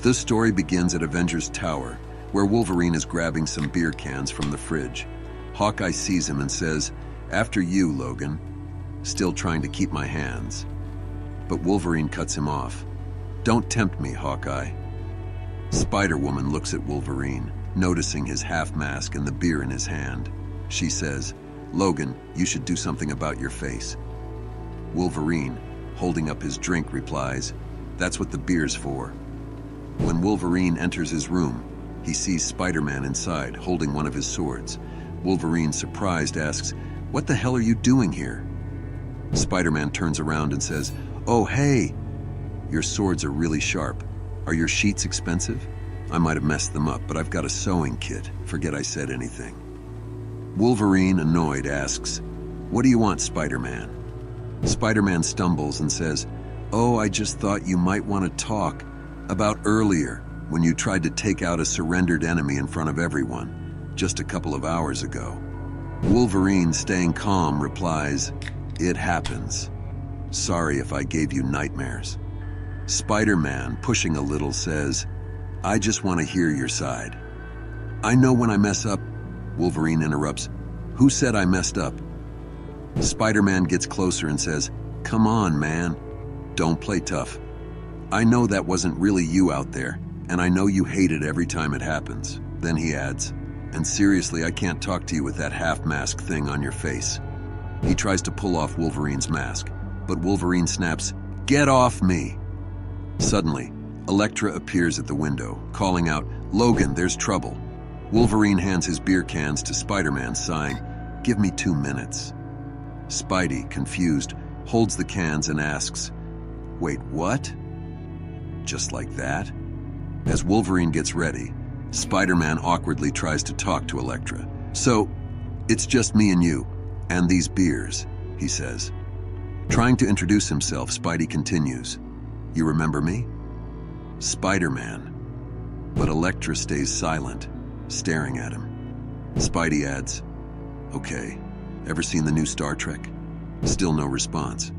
The story begins at Avengers Tower, where Wolverine is grabbing some beer cans from the fridge. Hawkeye sees him and says, "After you, Logan," still trying to keep my hands. But Wolverine cuts him off. "Don't tempt me, Hawkeye." Spider-Woman looks at Wolverine, noticing his half-mask and the beer in his hand. She says, "Logan, you should do something about your face." Wolverine, holding up his drink, replies, "That's what the beer's for." When Wolverine enters his room, he sees Spider-Man inside, holding one of his swords. Wolverine, surprised, asks, "What the hell are you doing here?" Spider-Man turns around and says, "Oh, hey! Your swords are really sharp. Are your sheets expensive? I might have messed them up, but I've got a sewing kit. Forget I said anything." Wolverine, annoyed, asks, "What do you want, Spider-Man?" Spider-Man stumbles and says, "Oh, I just thought you might want to talk about earlier when you tried to take out a surrendered enemy in front of everyone, just a couple of hours ago." Wolverine, staying calm, replies, "It happens. Sorry if I gave you nightmares." Spider-Man, pushing a little, says, "I just want to hear your side." "I know when I mess up," Wolverine interrupts. "Who said I messed up?" Spider-Man gets closer and says, "Come on, man. Don't play tough. I know that wasn't really you out there, and I know you hate it every time it happens." Then he adds, "And seriously, I can't talk to you with that half-mask thing on your face." He tries to pull off Wolverine's mask, but Wolverine snaps, "Get off me!" Suddenly, Elektra appears at the window, calling out, "Logan, there's trouble." Wolverine hands his beer cans to Spider-Man, sighing, "Give me 2 minutes." Spidey, confused, holds the cans and asks, "Wait, what?" Just like that? As Wolverine gets ready, Spider-Man awkwardly tries to talk to Elektra. "So, it's just me and you, and these beers," he says. Trying to introduce himself, Spidey continues, "You remember me?" "Spider-Man." But Elektra stays silent, staring at him. Spidey adds, "Okay, ever seen the new Star Trek?" Still no response.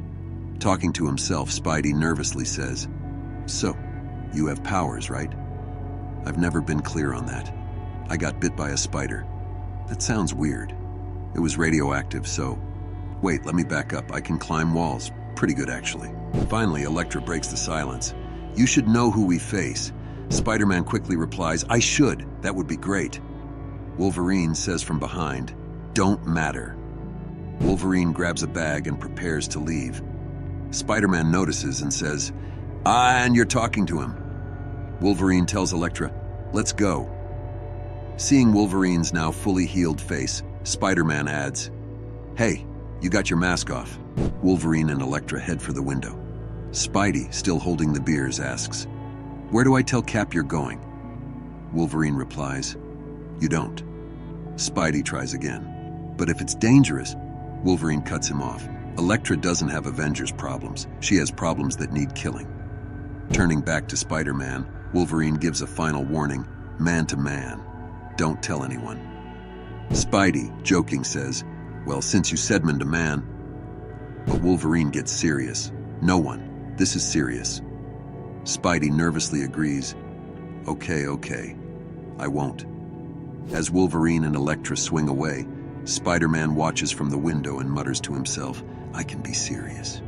Talking to himself, Spidey nervously says, "So, you have powers, right?" "I've never been clear on that. I got bit by a spider." "That sounds weird. It was radioactive, so..." "Wait, let me back up. I can climb walls. Pretty good, actually." Finally, Elektra breaks the silence. "You should know who we face." Spider-Man quickly replies, "I should. That would be great." Wolverine says from behind, "Don't matter." Wolverine grabs a bag and prepares to leave. Spider-Man notices and says, and you're talking to him." Wolverine tells Elektra, "Let's go." Seeing Wolverine's now fully healed face, Spider-Man adds, "Hey, you got your mask off." Wolverine and Elektra head for the window. Spidey, still holding the beers, asks, "Where do I tell Cap you're going?" Wolverine replies, "You don't." Spidey tries again. "But if it's dangerous..." Wolverine cuts him off. Elektra doesn't have Avengers problems. She has problems that need killing. Turning back to Spider-Man, Wolverine gives a final warning, man to man. "Don't tell anyone." Spidey, joking, says, "Well, since you said man to man..." But Wolverine gets serious. "No one. This is serious." Spidey nervously agrees, Okay, I won't." As Wolverine and Elektra swing away, Spider-Man watches from the window and mutters to himself, "I can be serious."